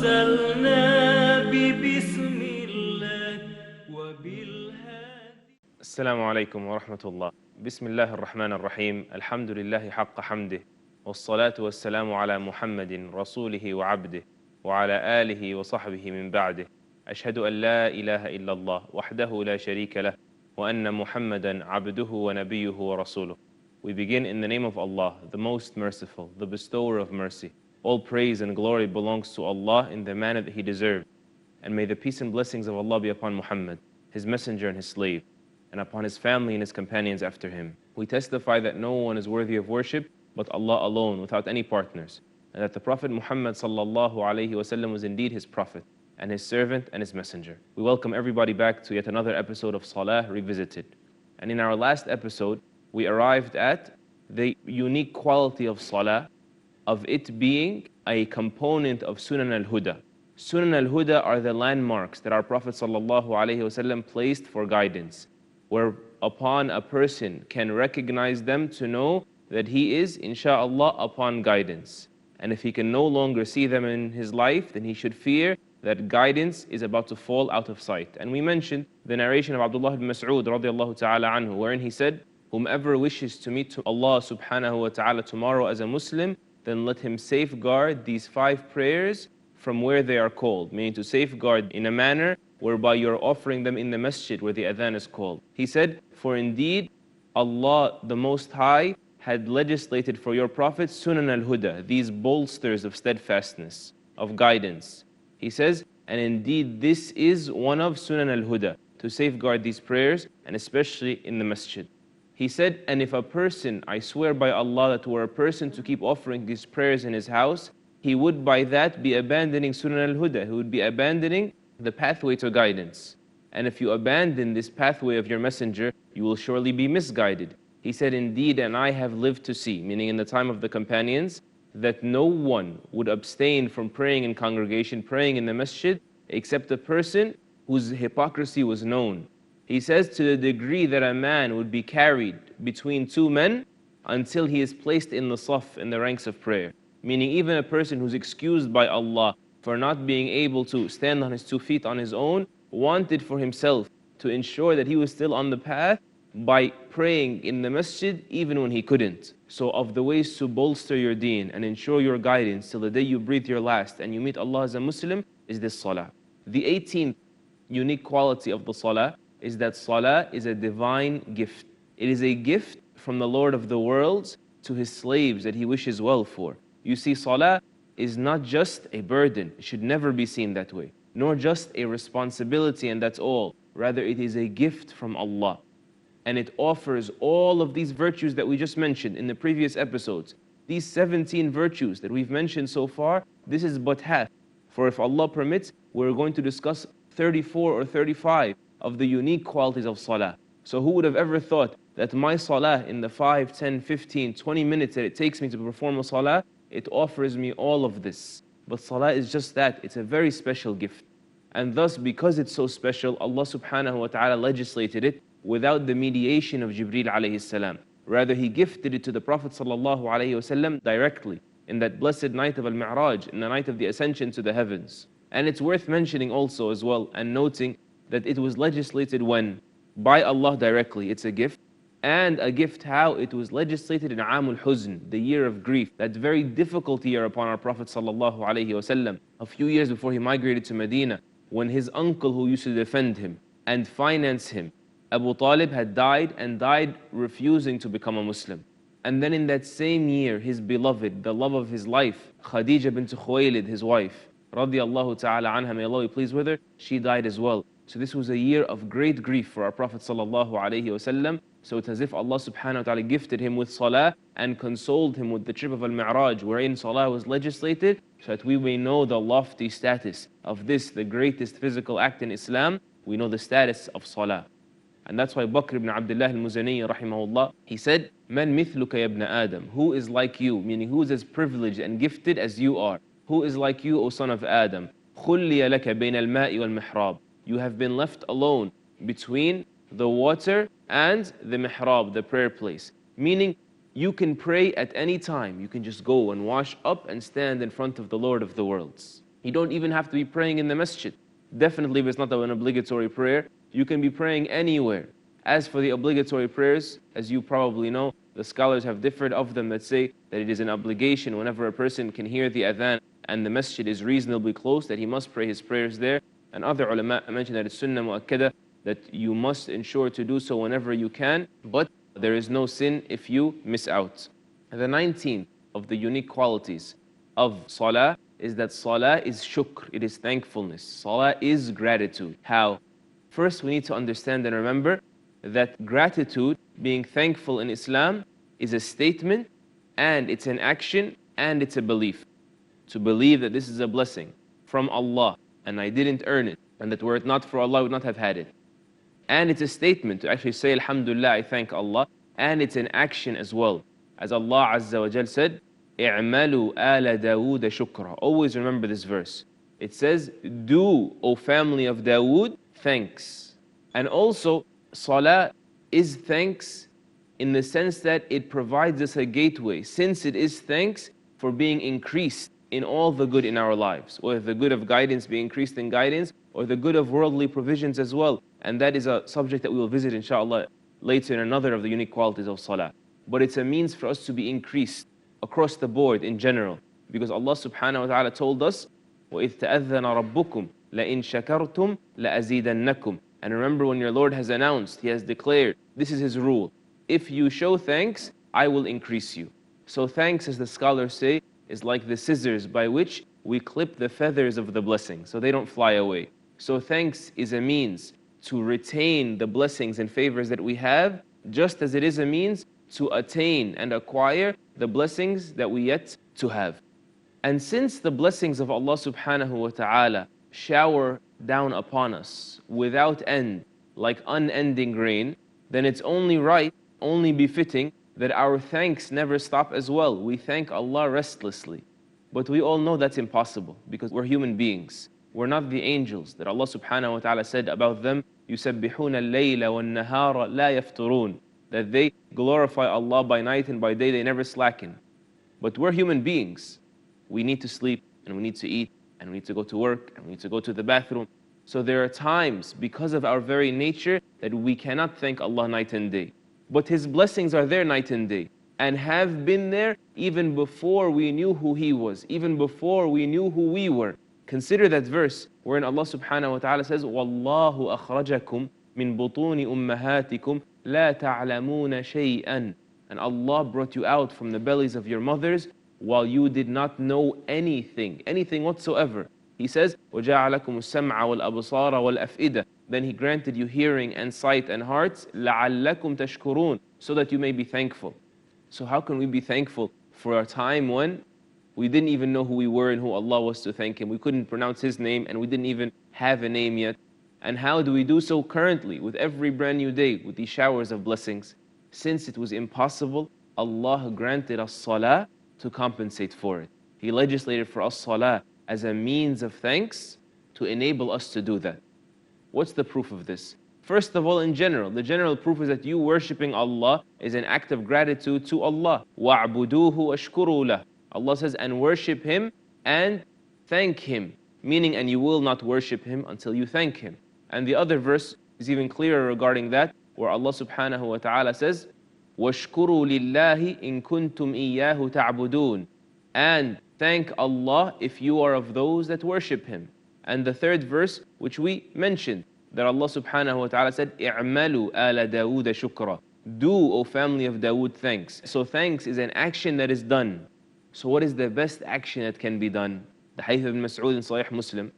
توسلنا ببسم الله وبالهادي. السلام عليكم ورحمة الله. بسم الله الرحمن الرحيم. الحمد لله حق حمده، والصلاة والسلام على محمد رسوله وعبده وعلى آله وصحبه من بعده. أشهد أن لا إله إلا الله وحده لا شريك له وأن محمدا عبده ونبيه ورسوله. We begin in the name of Allah, the most merciful, the bestower of mercy. All praise and glory belongs to Allah in the manner that He deserved. And may the peace and blessings of Allah be upon Muhammad, His messenger and His slave, and upon his family and his companions after him. We testify that no one is worthy of worship but Allah alone, without any partners, and that the Prophet Muhammad sallallahu alaihi wasallam was indeed his prophet and his servant and his messenger. We welcome everybody back to yet another episode of Salaah Revisited. And in our last episode, we arrived at the unique quality of Salaah, of it being a component of Sunan al-Huda. Sunan al-Huda are the landmarks that our Prophet sallallahu alaihi wasallam placed for guidance, whereupon a person can recognize them to know that he is, insha'Allah, upon guidance. And if he can no longer see them in his life, then he should fear that guidance is about to fall out of sight. And we mentioned the narration of Abdullah ibn Mas'ud radiallahu ta'ala anhu, wherein he said, whomever wishes to meet Allah subhanahu wa ta'ala tomorrow as a Muslim, then let him safeguard these 5 prayers from where they are called, meaning to safeguard in a manner whereby you're offering them in the masjid where the adhan is called. He said, for indeed Allah the Most High had legislated for your Prophet Sunan al-Huda, these bolsters of steadfastness, of guidance. He says, and indeed this is one of Sunan al-Huda, to safeguard these prayers, and especially in the masjid. He said, and if a person, I swear by Allah that were a person to keep offering these prayers in his house, he would by that be abandoning Sunan al-Huda, he would be abandoning the pathway to guidance. And if you abandon this pathway of your messenger, you will surely be misguided. He said, indeed, and I have lived to see, meaning in the time of the companions, that no one would abstain from praying in congregation, praying in the masjid, except a person whose hypocrisy was known. He says, to the degree that a man would be carried between 2 men until he is placed in the saf, in the ranks of prayer. Meaning even a person who's excused by Allah for not being able to stand on his 2 feet on his own, wanted for himself to ensure that he was still on the path by praying in the masjid even when he couldn't. So of the ways to bolster your deen and ensure your guidance till the day you breathe your last and you meet Allah as a Muslim is this salah. The 18th unique quality of the salah is that salah is a divine gift. It is a gift from the Lord of the worlds to his slaves that he wishes well for. You see, salah is not just a burden, it should never be seen that way, nor just a responsibility and that's all. Rather, it is a gift from Allah. And it offers all of these virtues that we just mentioned in the previous episodes. These 17 virtues that we've mentioned so far, this is but half. For if Allah permits, we're going to discuss 34 or 35 of the unique qualities of salah. So who would have ever thought that my salah in the 5, 10, 15, 20 minutes that it takes me to perform a salah, it offers me all of this. But salah is just that, it's a very special gift. And thus, because it's so special, Allah subhanahu wa ta'ala legislated it without the mediation of Jibreel alayhi salam. Rather, He gifted it to the Prophet sallallahu alayhi wasallam directly in that blessed night of Al-Mi'raj, in the night of the ascension to the heavens. And it's worth mentioning also as well and noting that it was legislated when? By Allah directly, it's a gift. And a gift how? It was legislated in Amul Huzn, the year of grief, that very difficult year upon our Prophet sallallahu alaihi wasallam, a few years before he migrated to Medina, when his uncle who used to defend him and finance him, Abu Talib, had died and died refusing to become a Muslim. And then in that same year, his beloved, the love of his life, Khadija bint Khuwaylid, his wife, radiyallahu ta'ala anha, may Allah be pleased with her, she died as well. So this was a year of great grief for our Prophet sallallahu alaihi wasallam. So it's as if Allah subhanahu wa ta'ala gifted him with salah and consoled him with the trip of Al-Mi'raj, wherein salah was legislated, so that we may know the lofty status of this, the greatest physical act in Islam. We know the status of salah. And that's why Bakr ibn Abdullah al-Muzani rahimahullah, he said, Man mithluka ya ibn Adam, who is like you, meaning who is as privileged and gifted as you are. Who is like you, O son of Adam? خُلِّيَ لَكَ بَيْنَ الْمَاءِ وَالْمِحْرَابِ. You have been left alone between the water and the mihrab, the prayer place. Meaning, you can pray at any time. You can just go and wash up and stand in front of the Lord of the worlds. You don't even have to be praying in the masjid. Definitely, if it's not an obligatory prayer, you can be praying anywhere. As for the obligatory prayers, as you probably know, the scholars have differed of them that say that it is an obligation whenever a person can hear the adhan and the masjid is reasonably close, that he must pray his prayers there. And other ulama mentioned that it's sunnah mu'akkada, that you must ensure to do so whenever you can, but there is no sin if you miss out. And the 19th of the unique qualities of salah is that salah is shukr, it is thankfulness. Salah is gratitude. How? First, we need to understand and remember that gratitude, being thankful in Islam, is a statement, and it's an action, and it's a belief. To believe that this is a blessing from Allah, and I didn't earn it, and that were it not for Allah, I would not have had it. And it's a statement to actually say, Alhamdulillah, I thank Allah, and it's an action as well. As Allah Azza wa Jal said, اعملوا آل داود شكرا. Always remember this verse. It says, do, O family of Dawood, thanks. And also, salah is thanks in the sense that it provides us a gateway, since it is thanks for being increased in all the good in our lives, or the good of guidance be increased in guidance, or the good of worldly provisions as well. And that is a subject that we will visit inshallah later in another of the unique qualities of salah. But it's a means for us to be increased across the board in general, because Allah subhanahu wa ta'ala told us, وَإِذْ تَأَذَّنَ رَبُّكُمْ لَإِن شَكَرْتُمْ لَأَزِيدَنَّكُمْ. And remember, when your Lord has announced, He has declared, this is His rule, if you show thanks, I will increase you. So thanks, as the scholars say, is like the scissors by which we clip the feathers of the blessing so they don't fly away. So thanks is a means to retain the blessings and favors that we have, just as it is a means to attain and acquire the blessings that we yet to have. And since the blessings of Allah subhanahu wa ta'ala shower down upon us without end, like unending rain, then it's only right, only befitting, that our thanks never stop as well. We thank Allah restlessly. But we all know that's impossible, because we're human beings. We're not the angels that Allah subhanahu wa ta'ala said about them, يُسَبِّحُونَ اللَّيْلَ وَالنَّهَارَ لَا يَفْتُرُونَ, that they glorify Allah by night and by day, they never slacken. But we're human beings. We need to sleep, and we need to eat, and we need to go to work, and we need to go to the bathroom. So there are times, because of our very nature, that we cannot thank Allah night and day. But His blessings are there night and day, and have been there even before we knew who He was, even before we knew who we were. Consider that verse wherein Allah subhanahu wa ta'ala says, وَاللَّهُ أَخْرَجَكُمْ مِن بُطُونِ أُمَّهَاتِكُمْ لَا تَعْلَمُونَ شَيْئًا. And Allah brought you out from the bellies of your mothers while you did not know anything whatsoever. He says, وَجَعَلَكُمُ السَّمْعَ وَالْأَبْصَارَ وَالْأَفْئِدَةَ. Then He granted you hearing and sight and hearts, لَعَلَّكُمْ تَشْكُرُونَ, so that you may be thankful. So how can we be thankful for a time when we didn't even know who we were and who Allah was to thank Him? We couldn't pronounce His name, and we didn't even have a name yet. And how do we do so currently, with every brand new day, with these showers of blessings? Since it was impossible, Allah granted us salah to compensate for it. He legislated for us salah as a means of thanks to enable us to do that. What's the proof of this? First of all, in general, the general proof is that you worshipping Allah is an act of gratitude to Allah. وَاعْبُدُوهُ وَاشْكُرُوا لَهُ. Allah says, and worship Him and thank Him. Meaning, and you will not worship Him until you thank Him. And the other verse is even clearer regarding that, where Allah subhanahu wa ta'ala says, وَاشْكُرُوا لِلَّهِ إِن كُنْتُمْ إِيَّاهُ تَعْبُدُونَ. And thank Allah if you are of those that worship Him. And the third verse, which we mentioned, that Allah subhanahu wa ta'ala said, اعملوا آل داود شكرا. Do, O family of Dawood, thanks. So thanks is an action that is done. So what is the best action that can be done? The hadith of Ibn Mas'ud in Sahih Muslim,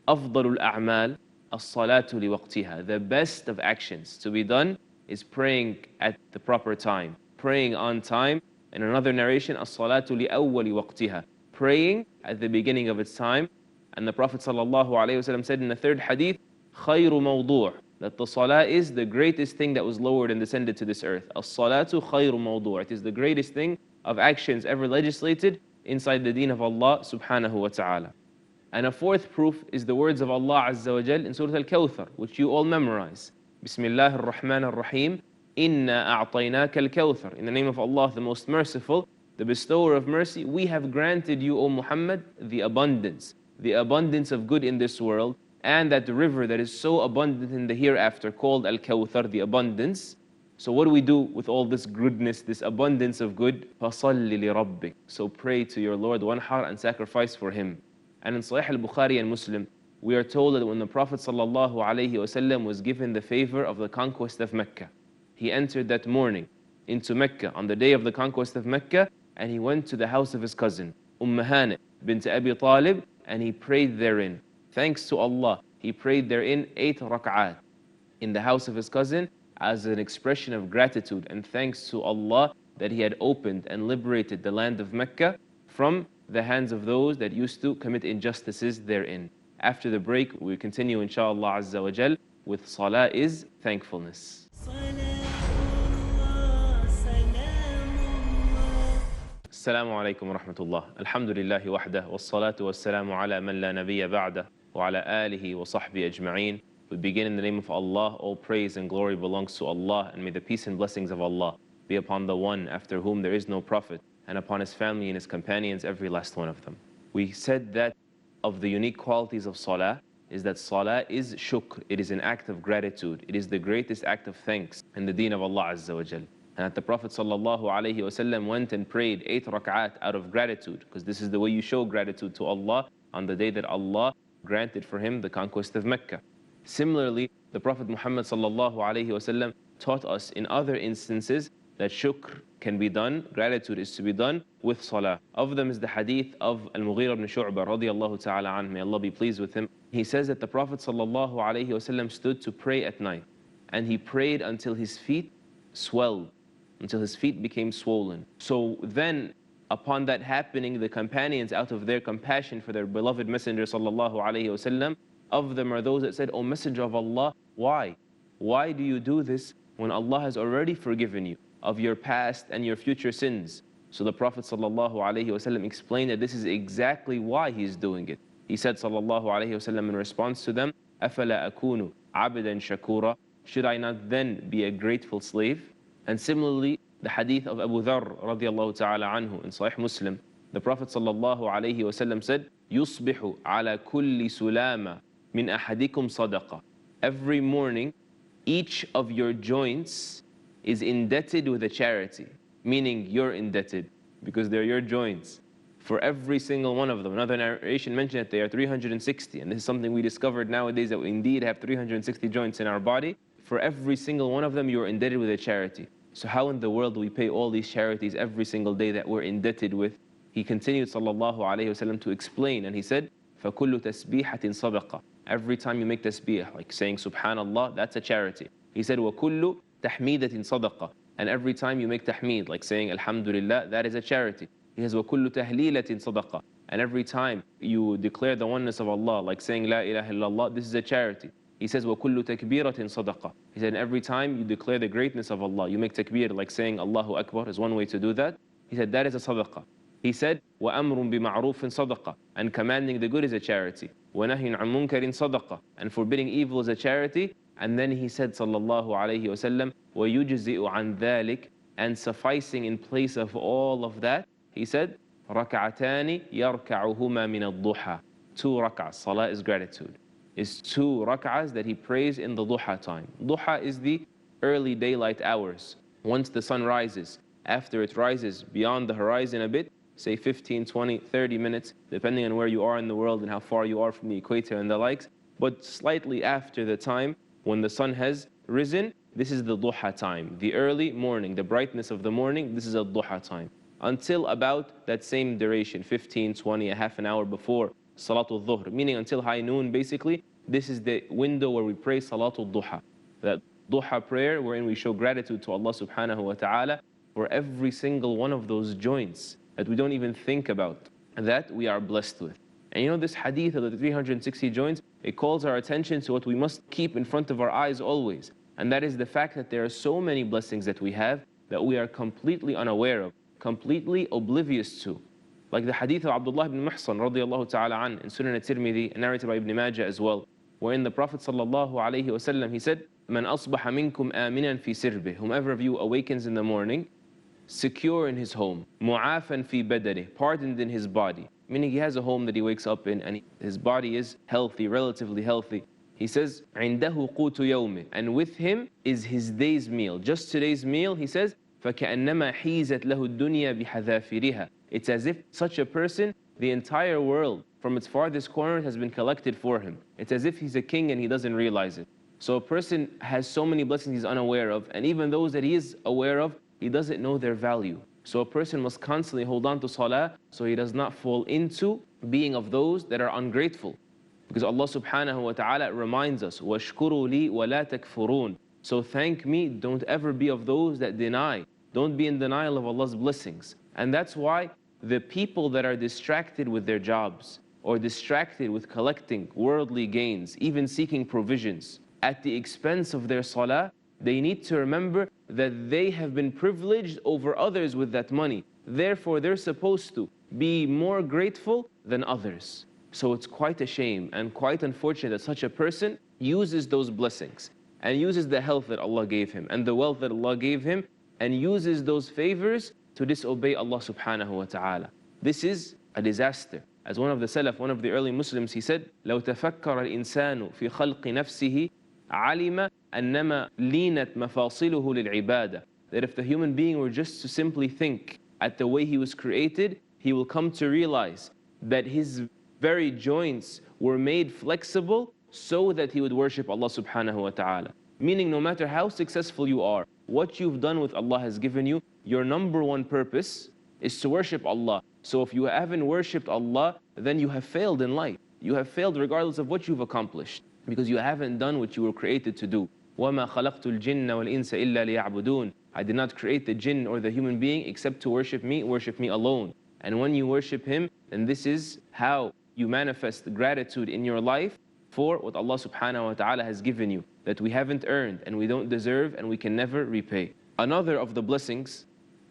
أفضل الأعمال الصلاة لوقتها. The best of actions to be done is praying at the proper time, praying on time. In another narration, الصلاة لأول وقتها, praying at the beginning of its time. And the Prophet ﷺ said in the third hadith, خير موضوع, that the salah is the greatest thing that was lowered and descended to this earth. الصلاة خير موضوع. It is the greatest thing of actions ever legislated inside the deen of Allah subhanahu wa ta'ala. And a fourth proof is the words of Allah Azza wa Jal in Surah Al-Kawthar, which you all memorize. Bismillah ar-Rahman ar-Rahim. Inna a'tainaka al-Kawthar. In the name of Allah, the most merciful, the bestower of mercy, we have granted you, O Muhammad, the abundance. the abundance of good in this world, and that river that is so abundant in the hereafter called Al-Kawthar, the abundance. So what do we do with all this goodness, this abundance of good? فَصَلِّ لِرَبِّكَ. So pray to your Lord, wanhar, and sacrifice for him. And in Sahih al-Bukhari and Muslim, we are told that when the Prophet ﷺ was given the favor of the conquest of Mecca, he entered that morning into Mecca on the day of the conquest of Mecca, and he went to the house of his cousin, Hani bint Abi Talib, and he prayed therein. Thanks to Allah, he prayed therein 8 rak'at in the house of his cousin as an expression of gratitude and thanks to Allah that he had opened and liberated the land of Mecca from the hands of those that used to commit injustices therein. After the break, we continue inshallah Azza wa Jal with Salah is thankfulness. Assalamu alaikum wa rahmatullah. Alhamdulillahi wahdah, wassalatu wassalamu ala man la nabiyya ba'dah, wa ala alihi wa sahbihi ajma'een. We begin in the name of Allah. All praise and glory belongs to Allah, and may the peace and blessings of Allah be upon the one after whom there is no prophet, and upon his family and his companions, every last one of them. We said that of the unique qualities of Salah is that Salah is shukr. It is an act of gratitude. It is the greatest act of thanks in the deen of Allah Azza wa Jal. And that the Prophet ﷺ went and prayed 8 rak'at out of gratitude, because this is the way you show gratitude to Allah on the day that Allah granted for him the conquest of Mecca. Similarly, the Prophet Muhammad ﷺ taught us in other instances that shukr can be done, gratitude is to be done with salah. Of them is the hadith of Al-Mughira ibn Shu'bah radiyallahu ta'ala anhu, may Allah be pleased with him. He says that the Prophet ﷺ stood to pray at night, and he prayed until his feet swelled, until his feet became swollen. So then, upon that happening, the companions, out of their compassion for their beloved Messenger ﷺ, of them are those that said, "O Messenger of Allah, why? Why do you do this when Allah has already forgiven you of your past and your future sins?" So the Prophet ﷺ explained that this is exactly why he's doing it. He said ﷺ in response to them, أَفَلَا أَكُونُ عَبْدًا شَكُورًا. Should I not then be a grateful slave? And similarly, the hadith of Abu Dharr radiyallahu ta'ala anhu in Sahih Muslim, the Prophet ﷺ said, يُصْبِحُ عَلَى كُلِّ سُلَامَ مِنْ أَحَدِكُمْ صَدَقَةً. Every morning, each of your joints is indebted with a charity, meaning you're indebted because they're your joints. For every single one of them. Another narration mentioned that they are 360, and this is something we discovered nowadays, that we indeed have 360 joints in our body. For every single one of them, you're indebted with a charity. So how in the world do we pay all these charities every single day that we're indebted with? He continued sallallahu alayhi wasallam to explain, and he said, فَكُلُّ تَسْبِيحَةٍ صَدَقَةٍ. Every time you make tasbih, like saying subhanallah, that's a charity. He said, وَكُلُّ تَحْمِيدَةٍ صَدَقَةٍ. And every time you make tahmeed, like saying alhamdulillah, that is a charity. He says, وَكُلُّ تَهْلِيلَةٍ صَدَقَةٍ. And every time you declare the oneness of Allah, like saying La ilaha illallah, this is a charity. He says, وَكُلُّ تَكْبِيرَةٍ صَدَقَةٍ. He said, and every time you declare the greatness of Allah, you make takbir, like saying Allahu Akbar is one way to do that. He said, that is a sadaqah. He said, وَأَمْرٌ بِمَعْرُوفٍ صَدَقَةٍ. And commanding the good is a charity. وَنَهْيٌ عَنْ مُنْكَرٍ صَدَقَةٍ. And forbidding evil is a charity. And then he said, sallallahu alayhi wasallam, وَيُجْزِئُ عَنْ ذَلِكَ. And sufficing in place of all of that, he said, رَكَعَتَانِ يَرْكَعُهُمَا مِنَ الضُّحَى. 2 rak'ahs. Salah is gratitude. Is 2 rak'ahs that he prays in the duha time. Duha is the early daylight hours. Once the sun rises, after it rises beyond the horizon a bit, say 15, 20, 30 minutes, depending on where you are in the world and how far you are from the equator and the likes, but slightly after the time when the sun has risen, this is the duha time. The early morning, the brightness of the morning, this is a duha time. Until about that same duration, 15, 20, a half an hour before Salatul Dhuhr, meaning until high noon basically, this is the window where we pray Salatul Duha. That duha prayer wherein we show gratitude to Allah subhanahu wa ta'ala for every single one of those joints that we don't even think about, that we are blessed with. And you know, this hadith of the 360 joints, it calls our attention to what we must keep in front of our eyes always. And that is the fact that there are so many blessings that we have that we are completely unaware of, completely oblivious to. Like the hadith of Abdullah ibn Muhsan radiyallahu ta'ala an in Sunan al-Tirmidhi, narrated by Ibn Majah as well, wherein the Prophet sallallahu alayhi wasallam, he said, مَنْ أَصْبَحَ مِنْكُمْ آمِنًا فِي سِرْبِهِ. Whomever of you awakens in the morning, secure in his home, mu'afan fi badani, pardoned in his body, meaning he has a home that he wakes up in and his body is healthy, relatively healthy. He says, عِنْدَهُ قُوتُ يَوْمِهِ, and with him is his day's meal. Just today's meal, he says, فَكَأَنَّمَا حِيزَتْ لَهُ الدُّنْيَا بِحَذَافِرِهَا. It's as if such a person, the entire world, from its farthest corner, has been collected for him. It's as if he's a king and he doesn't realize it. So a person has so many blessings he's unaware of, and even those that he is aware of, he doesn't know their value. So a person must constantly hold on to salah so he does not fall into being of those that are ungrateful. Because Allah subhanahu wa ta'ala reminds us, وَاشْكُرُوا لِي وَلَا تَكْفُرُونَ. So thank me, don't ever be of those that deny. Don't be in denial of Allah's blessings. And that's why the people that are distracted with their jobs, or distracted with collecting worldly gains, even seeking provisions, at the expense of their salah, they need to remember that they have been privileged over others with that money. Therefore, they're supposed to be more grateful than others. So it's quite a shame and quite unfortunate that such a person uses those blessings and uses the health that Allah gave him and the wealth that Allah gave him and uses those favors to disobey Allah subhanahu wa ta'ala. This is a disaster. As one of the Salaf, one of the early Muslims, he said, لو تفكر الإنسان في خلق نفسه علم أنما لينت مفاصله للعبادة. That if the human being were just to simply think at the way he was created, he will come to realize that his very joints were made flexible so that he would worship Allah subhanahu wa ta'ala. Meaning no matter how successful you are, what you've done with Allah has given you, your number one purpose is to worship Allah. So if you haven't worshipped Allah, then you have failed in life. You have failed regardless of what you've accomplished, because you haven't done what you were created to do. وَمَا خَلَقْتُ الْجِنَّ وَالْإِنسَ إِلَّا لِيَعْبُدُونَ. I did not create the jinn or the human being except to worship me alone. And when you worship Him, then this is how you manifest gratitude in your life for what Allah subhanahu wa ta'ala has given you, that we haven't earned and we don't deserve and we can never repay. Another of the blessings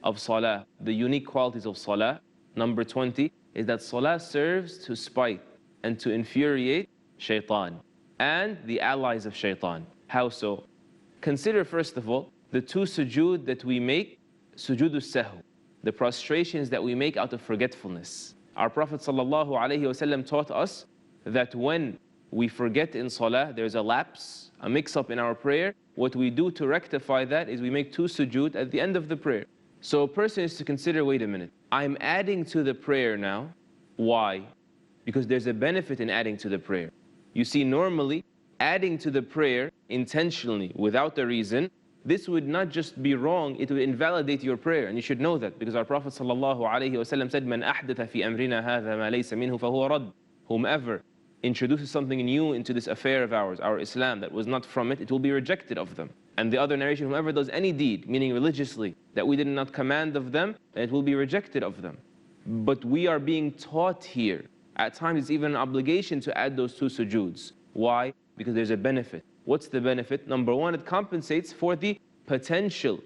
of salah, the unique qualities of salah, number 20, is that salah serves to spite and to infuriate shaitan and the allies of shaitan. How so? Consider first of all the two sujood that we make, sujood sahu, the prostrations that we make out of forgetfulness. Our Prophet ﷺ taught us that when we forget in salah, there's a lapse, a mix-up in our prayer. What we do to rectify that is we make two sujood at the end of the prayer. So a person is to consider, wait a minute, I'm adding to the prayer now. Why? Because there's a benefit in adding to the prayer. You see, normally, adding to the prayer intentionally, without a reason, this would not just be wrong, it would invalidate your prayer. And you should know that, because our Prophet ﷺ said, "Man ahdatha fi amrina hadha ma laysa minhu fahuwa radd." Whomever introduces something new into this affair of ours, our Islam, that was not from it, it will be rejected of them. And the other narration, whoever does any deed, meaning religiously, that we did not command of them, then it will be rejected of them. But we are being taught here, at times it's even an obligation to add those two sujoods. Why? Because there's a benefit. What's the benefit? Number one, it compensates for the potential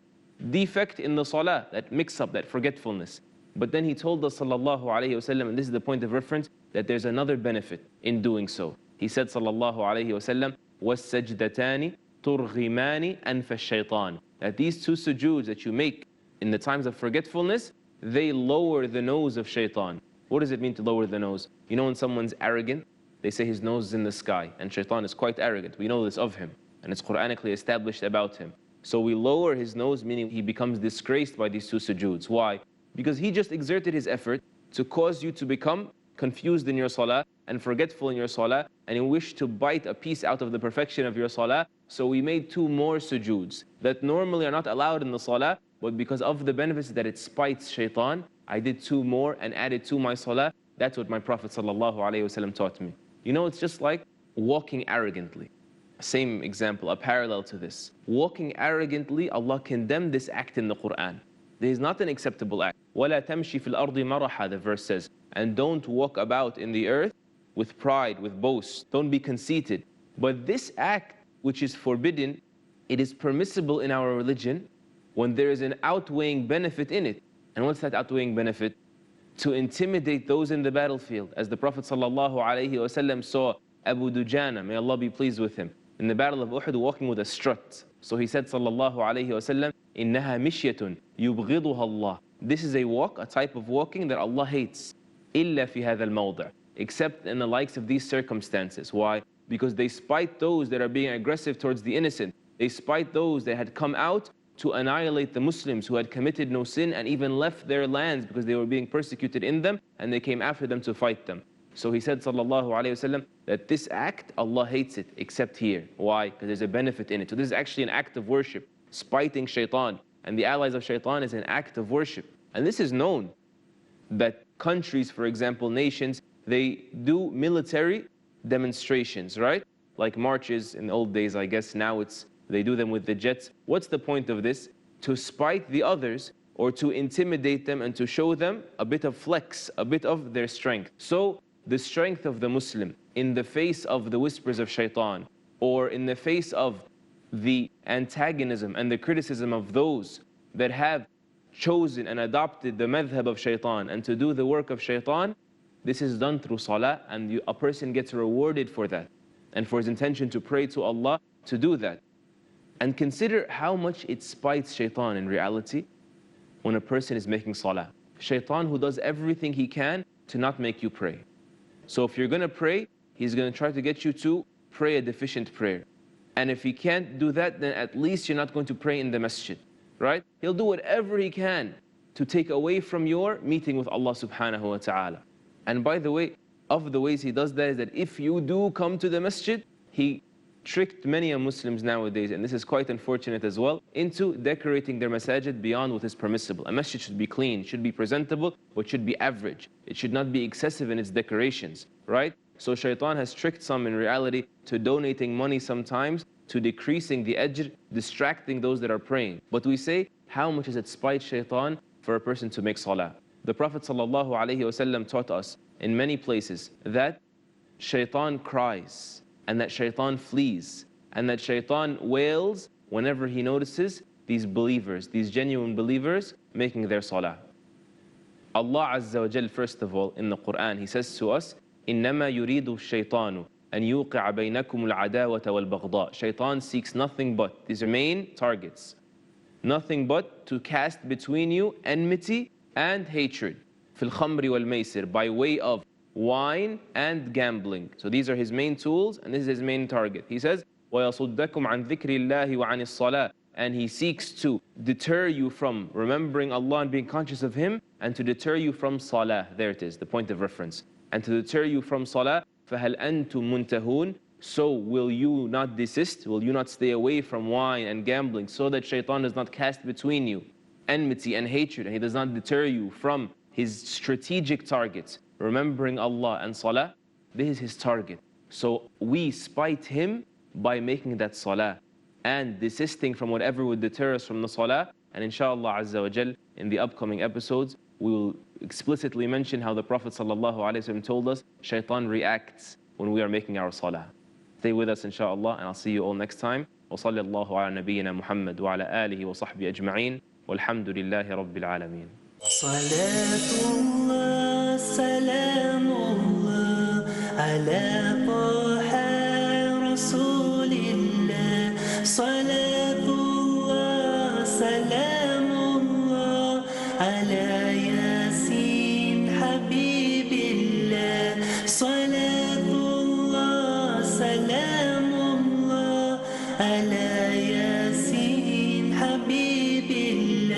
defect in the salah, that mix-up, that forgetfulness. But then he told us, sallallahu alayhi wasallam, and this is the point of reference, that there's another benefit in doing so. He said, sallallahu alayhi wasallam, وَالسَّجْدَتَانِ تُرْغِمَانِ أَنْفَ الشَّيْطَانِ. That these two sujoods that you make in the times of forgetfulness, they lower the nose of shaitan. What does it mean to lower the nose? You know when someone's arrogant, they say his nose is in the sky, and shaitan is quite arrogant. We know this of him, and it's Qur'anically established about him. So we lower his nose, meaning he becomes disgraced by these two sujoods. Why? Because he just exerted his effort to cause you to become confused in your salah and forgetful in your salah, and you wish to bite a piece out of the perfection of your salah. So we made two more sujoods that normally are not allowed in the salah, but because of the benefits that it spites shaitan, I did two more and added to my salah. That's what my Prophet ﷺ taught me. You know, it's just like walking arrogantly. Same example, a parallel to this. Walking arrogantly, Allah condemned this act in the Qur'an. There is not an acceptable act. وَلَا تَمْشِي فِي الْأَرْضِ مَرَحًا, the verse says. And don't walk about in the earth with pride, with boast. Don't be conceited. But this act, which is forbidden, it is permissible in our religion when there is an outweighing benefit in it. And what's that outweighing benefit? To intimidate those in the battlefield. As the Prophet ﷺ saw Abu Dujana, may Allah be pleased with him, in the battle of Uhud walking with a strut. So he said, ﷺ, إِنَّهَا مِشْيَةٌ يُبْغِضُهَا اللَّهُ. This is a walk, a type of walking that Allah hates. إلا في هذا الموضع, except in the likes of these circumstances. Why? Because they spite those that are being aggressive towards the innocent. They spite those that had come out to annihilate the Muslims who had committed no sin and even left their lands because they were being persecuted in them, and they came after them to fight them. So he said, sallallahu alayhi wasallam, that this act, Allah hates it, except here. Why? Because there's a benefit in it. So this is actually an act of worship, spiting shaitan. And the allies of shaitan is an act of worship. And this is known, that countries, for example, nations, they do military demonstrations, right? Like marches in the old days, I guess now they do them with the jets. What's the point of this? To spite the others, or to intimidate them and to show them a bit of flex, a bit of their strength. So the strength of the Muslim in the face of the whispers of shaitan, or in the face of the antagonism and the criticism of those that have chosen and adopted the madhab of shaitan and to do the work of shaitan, this is done through salah, and a person gets rewarded for that and for his intention to pray to Allah to do that. And consider how much it spites shaitan in reality when a person is making salah. Shaitan, who does everything he can to not make you pray. So if you're going to pray, he's going to try to get you to pray a deficient prayer. And if he can't do that, then at least you're not going to pray in the masjid, right? He'll do whatever he can to take away from your meeting with Allah subhanahu wa ta'ala. And by the way, of the ways he does that is that if you do come to the masjid, he tricked many Muslims nowadays, and this is quite unfortunate as well, into decorating their masajid beyond what is permissible. A masjid should be clean, should be presentable, but should be average. It should not be excessive in its decorations, right? So shaitan has tricked some in reality to donating money sometimes, to decreasing the ajr, distracting those that are praying. But we say, how much does it spite shaitan for a person to make salah? The Prophet ﷺ taught us in many places that shaitan cries, and that shaitan flees, and that shaitan wails whenever he notices these believers, these genuine believers, making their salah. Allah Azza wa Jal, first of all, in the Qur'an, He says to us, إِنَّمَا يُرِيدُ الشَّيْطَانُ أَنْ يُوقِعَ بَيْنَكُمُ الْعَدَاوَةَ وَالْبَغْضَاء. Shaitan seeks nothing but, these are main targets, nothing but to cast between you enmity and hatred. فِي الْخَمْرِ وَالْمَيْسِرِ, by way of wine and gambling. So these are his main tools, and this is his main target. He says, وَيَصُدَّكُمْ عَنْ ذِكْرِ اللَّهِ وَعَنِ الصَّلَاةِ, and he seeks to deter you from remembering Allah and being conscious of Him, and to deter you from salah. There it is, the point of reference. And to deter you from salah, فَهَلْ أَنْتُمْ مُنْتَهُونَ, so will you not desist, will you not stay away from wine and gambling, so that shaitan does not cast between you enmity and hatred, and he does not deter you from his strategic targets, remembering Allah and salah. This is his target. So we spite him by making that salah and desisting from whatever would deter us from the salah. And inshallah Azza wa Jal, in the upcoming episodes, we will explicitly mention how the Prophet ﷺ told us shaitan reacts when we are making our salah. Stay with us inshallah, and I'll see you all next time. وصلى الله على نبينا محمد وعلى آله وصحبه أجمعين والحمد لله رب العالمين. صلاة الله سلام الله على طه رسول الله. صلاة الله سلام الله على ياسين حبيب الله. صلاة الله سلام الله على ياسين حبيب الله.